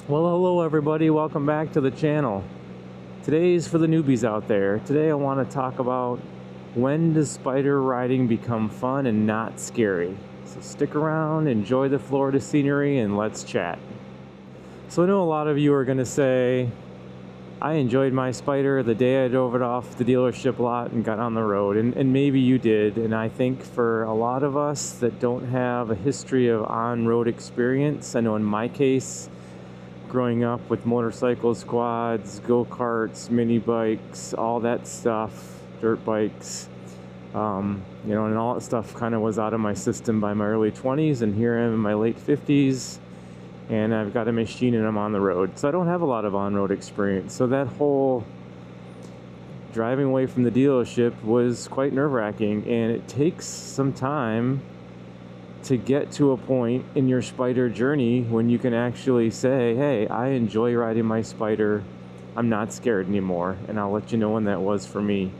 Well, hello everybody, welcome back to the channel. Today's for the newbies out there. Today I want to talk about when does spider riding become fun and not scary. So stick around, enjoy the Florida scenery, and let's chat. So I know a lot of you are going to say, I enjoyed my Spyder the day I drove it off the dealership lot and got on the road, and maybe you did. And I think for a lot of us that don't have a history of on-road experience, I know in my case, growing up with motorcycle squads, go-karts, mini bikes, all that stuff, dirt bikes, and all that stuff kind of was out of my system by my early 20s, and here I am in my late 50s, and I've got a machine and I'm on the road. So I don't have a lot of on-road experience. So that whole driving away from the dealership was quite nerve-wracking, and it takes some time to get to a point in your Spyder journey when you can actually say, hey, I enjoy riding my Spyder, I'm not scared anymore. And I'll let you know when that was for me.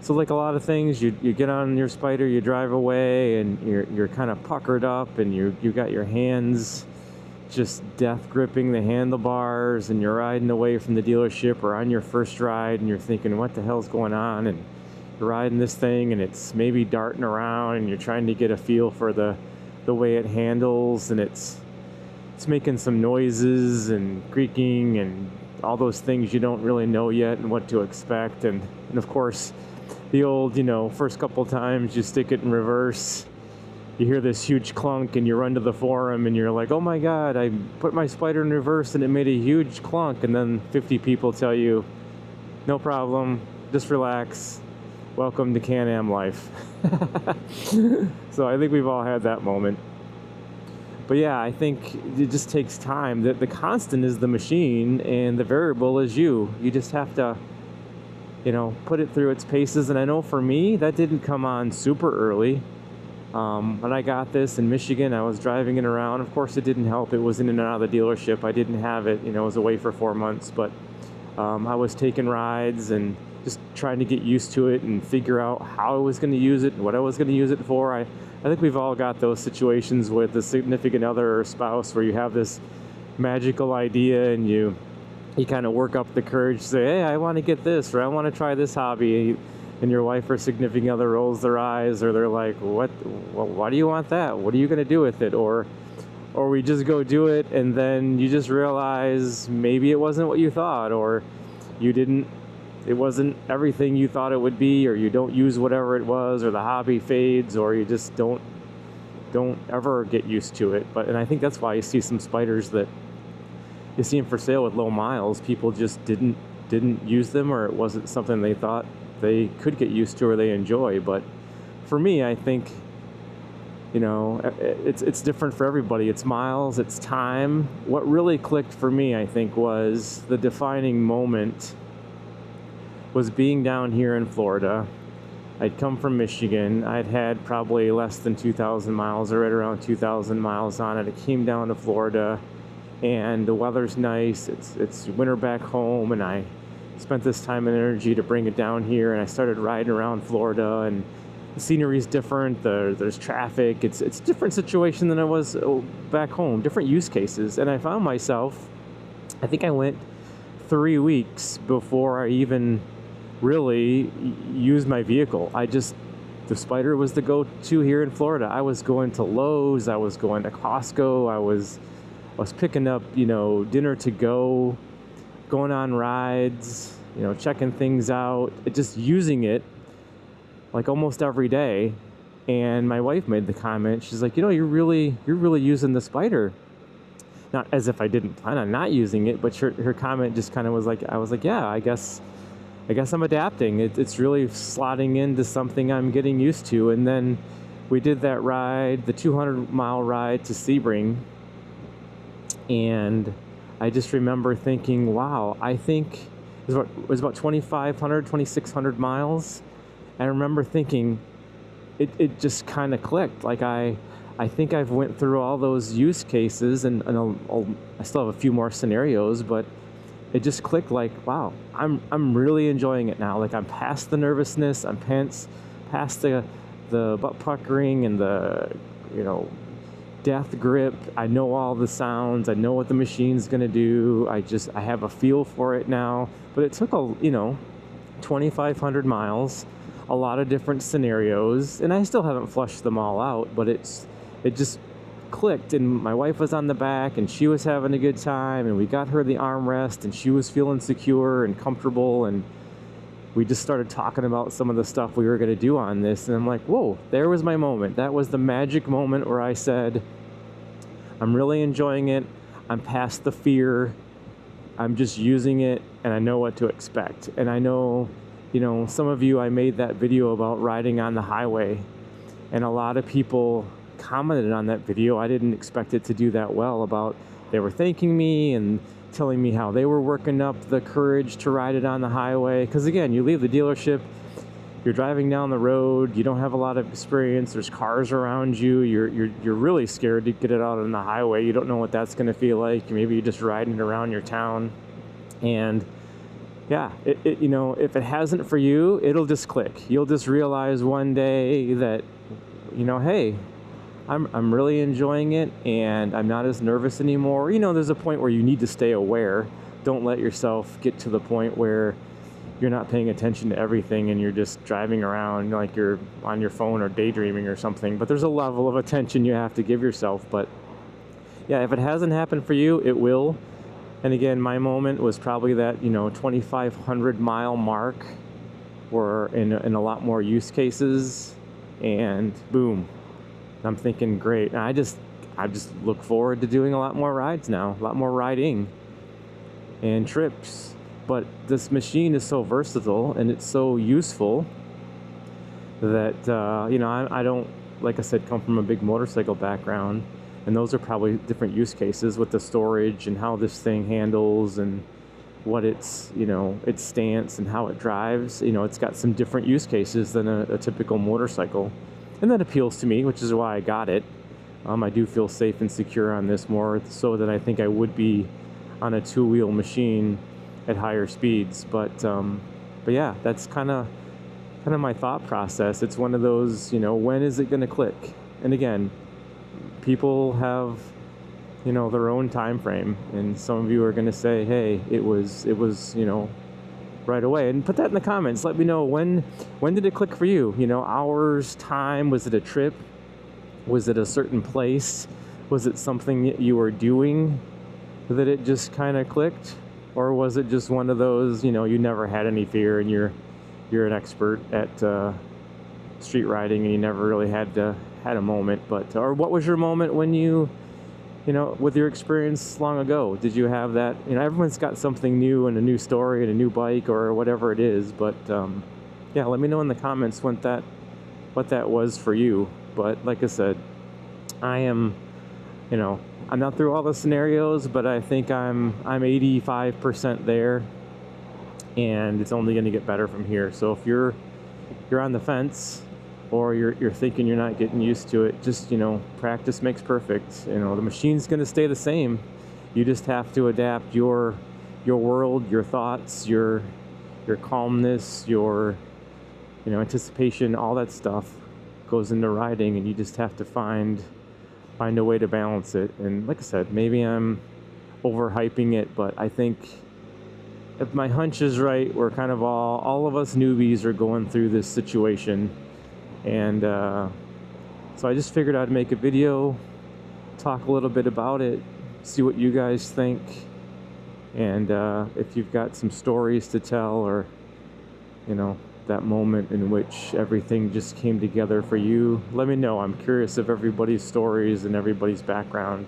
So like a lot of things, you get on your Spyder, you drive away, and you're kind of puckered up, and you got your hands just death gripping the handlebars, and you're riding away from the dealership or on your first ride, and you're thinking, what the hell's going on? And you're riding this thing and it's maybe darting around, and you're trying to get a feel for the way it handles, and it's making some noises and creaking and all those things you don't really know yet and what to expect. And of course the old, first couple times you stick it in reverse, you hear this huge clunk, and you run to the forum and you're like, oh my god, I put my Spyder in reverse and it made a huge clunk. And then 50 people tell you, no problem, just relax, welcome to Can Am life. So I think we've all had that moment. But yeah, I think it just takes time. The constant is the machine and the variable is you. You just have to, put it through its paces. And I know for me, that didn't come on super early. When I got this in Michigan, I was driving it around. Of course, it didn't help. It was in and out of the dealership. I didn't have it. I was away for 4 months. But I was taking rides and just trying to get used to it and figure out how I was going to use it and what I was going to use it for. I think we've all got those situations with a significant other or spouse where you have this magical idea and you kind of work up the courage to say, hey, I want to get this, or I want to try this hobby. And your wife or significant other rolls their eyes, or they're like, what? Well, why do you want that? What are you going to do with it? Or we just go do it, and then you just realize maybe it wasn't what you thought, or it wasn't everything you thought it would be, or you don't use whatever it was, or the hobby fades, or you just don't ever get used to it. And I think that's why you see some Spyders that you see them for sale with low miles. People just didn't use them, or it wasn't something they thought they could get used to or they enjoy. But for me, I think it's different for everybody. It's miles, it's time. What really clicked for me, I think, was the defining moment was being down here in Florida. I'd come from Michigan. I'd had probably less than 2,000 miles, or right around 2,000 miles on it. I came down to Florida, and the weather's nice. It's winter back home, and I spent this time and energy to bring it down here, and I started riding around Florida, and the scenery's different. There's traffic. It's a different situation than it was back home, different use cases. And I found myself, I think I went 3 weeks before I even really use my vehicle. The Spyder was the go-to here in Florida. I was going to Lowe's, I was going to Costco, I was picking up, dinner to go, going on rides, checking things out, just using it like almost every day. And my wife made the comment, she's like, you're really using the Spyder. Not as if I didn't plan on not using it, but her comment just kind of was like, I was like, yeah, I guess I'm adapting. It's really slotting into something I'm getting used to. And then we did that ride, the 200-mile ride to Sebring. And I just remember thinking, wow, I think it was about 2,500, 2,600 miles. I remember thinking, it just kind of clicked. Like I think I've went through all those use cases, and I still have a few more scenarios, but it just clicked like, wow, I'm really enjoying it now. Like I'm past the nervousness, I'm past the butt puckering and the death grip. I know all the sounds. I know what the machine's gonna do. I have a feel for it now. But it took 2,500 miles, a lot of different scenarios, and I still haven't flushed them all out. But it just clicked, and my wife was on the back, and she was having a good time, and we got her the armrest, and she was feeling secure and comfortable, and we just started talking about some of the stuff we were going to do on this, and I'm like, whoa, there was my moment. That was the magic moment where I said, I'm really enjoying it. I'm past the fear. I'm just using it, and I know what to expect. And I know, some of you, I made that video about riding on the highway, and a lot of people commented on that video. I didn't expect it to do that well. They were thanking me and telling me how they were working up the courage to ride it on the highway. Because again, you leave the dealership, you're driving down the road, you don't have a lot of experience, there's cars around you, you're really scared to get it out on the highway. You don't know what that's going to feel like. Maybe you're just riding it around your town, and yeah, if it hasn't for you, it'll just click. You'll just realize one day that, hey, I'm really enjoying it, and I'm not as nervous anymore. There's a point where you need to stay aware. Don't let yourself get to the point where you're not paying attention to everything and you're just driving around like you're on your phone or daydreaming or something. But there's a level of attention you have to give yourself. But yeah, if it hasn't happened for you, it will. And again, my moment was probably that 2,500 mile mark, or in a lot more use cases, and boom, I'm thinking, great. And I just look forward to doing a lot more rides now, a lot more riding and trips. But this machine is so versatile and it's so useful that I don't, like I said, come from a big motorcycle background, and those are probably different use cases with the storage and how this thing handles and what its stance and how it drives. It's got some different use cases than a typical motorcycle. And that appeals to me, which is why I got it. I do feel safe and secure on this, more so than I think I would be on a two-wheel machine at higher speeds. But yeah, that's kind of my thought process. It's one of those, when is it going to click? And again, people have, their own time frame, and some of you are going to say, hey, it was right away. And put that in the comments. Let me know, when did it click for you? Hours, time. Was it a trip? Was it a certain place? Was it something that you were doing that it just kind of clicked? Or was it just one of those, you never had any fear and you're an expert at street riding and you never really had a moment? But or what was your moment when you with your experience long ago? Did you have that? Everyone's got something new and a new story and a new bike or whatever it is. But yeah, let me know in the comments what that was for you. But like I said, I am, I'm not through all the scenarios, but I think I'm 85% there, and it's only going to get better from here. So if you're on the fence, or you're thinking you're not getting used to it, just practice makes perfect. The machine's going to stay the same. You just have to adapt your world, your thoughts, your calmness, your anticipation. All that stuff goes into riding, and you just have to find a way to balance it. And like I said, maybe I'm overhyping it, but I think if my hunch is right, we're kind of all of us newbies are going through this situation. And so I just figured I'd make a video, talk a little bit about it, see what you guys think, and if you've got some stories to tell, or that moment in which everything just came together for you, let me know. I'm curious of everybody's stories and everybody's background.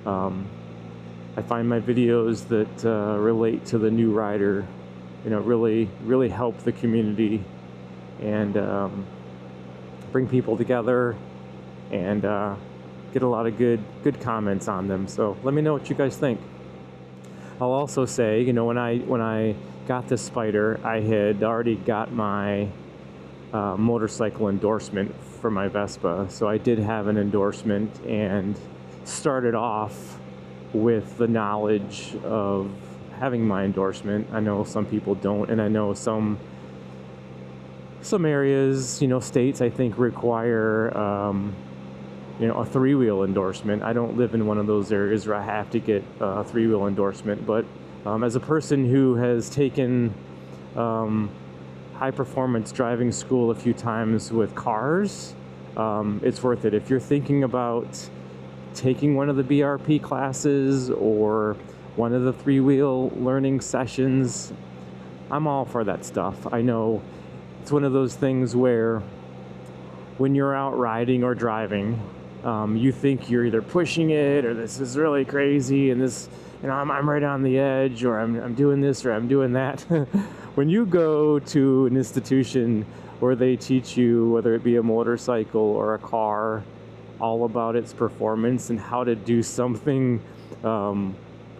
I find my videos that relate to the new rider, really help the community and bring people together, and get a lot of good comments on them. So let me know what you guys think. I'll also say, when I got this Spyder, I had already got my motorcycle endorsement for my Vespa. So I did have an endorsement and started off with the knowledge of having my endorsement. I know some people don't, and I know some areas, states, I think, require a three-wheel endorsement. I don't live in one of those areas where I have to get a three-wheel endorsement, but as a person who has taken high performance driving school a few times with cars, it's worth it. If you're thinking about taking one of the BRP classes or one of the three-wheel learning sessions, I'm all for that stuff. I know it's one of those things where when you're out riding or driving, you think you're either pushing it or this is really crazy and this, I'm right on the edge, or I'm doing this or I'm doing that. When you go to an institution where they teach you, whether it be a motorcycle or a car, all about its performance and how to do something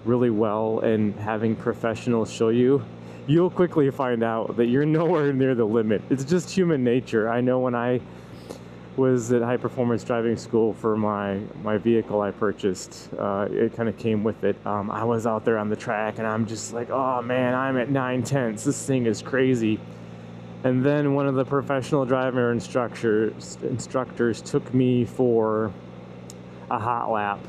really well, and having professionals show you, you'll quickly find out that you're nowhere near the limit. It's just human nature. I know when I was at high performance driving school for my vehicle I purchased, it kind of came with it. I was out there on the track and I'm just like, oh man, I'm at 9/10. This thing is crazy. And then one of the professional driver instructors took me for a hot lap.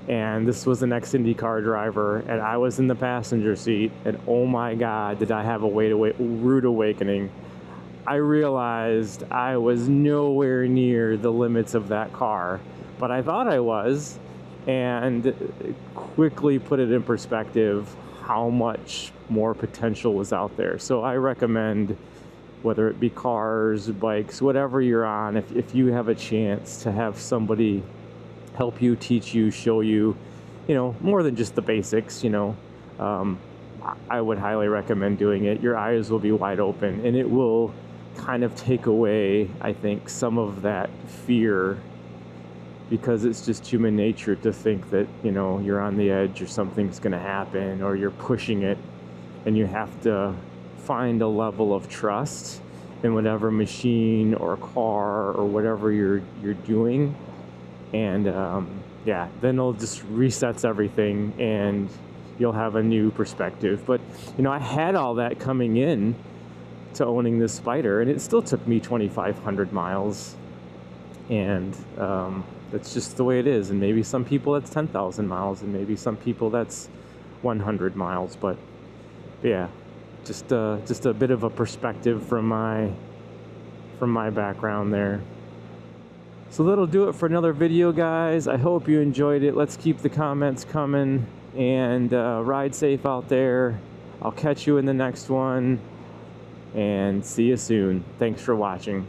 And this was an ex-IndyCar driver, and I was in the passenger seat, and oh my God, did I have a rude awakening. I realized I was nowhere near the limits of that car, but I thought I was, and quickly put it in perspective how much more potential was out there. So I recommend, whether it be cars, bikes, whatever you're on, if you have a chance to have somebody help you, teach you, show you, more than just the basics, I would highly recommend doing it. Your eyes will be wide open, and it will kind of take away, I think, some of that fear, because it's just human nature to think that, you're on the edge or something's going to happen, or you're pushing it, and you have to find a level of trust in whatever machine or car or whatever you're doing. And then it just resets everything and you'll have a new perspective. But I had all that coming in to owning this Spyder, and it still took me 2,500 miles, and that's just the way it is. And maybe some people that's 10,000 miles, and maybe some people that's 100 miles. But yeah, just a bit of a perspective from my background there. So that'll do it for another video, guys. I hope you enjoyed it. Let's keep the comments coming, and ride safe out there. I'll catch you in the next one, and see you soon. Thanks for watching.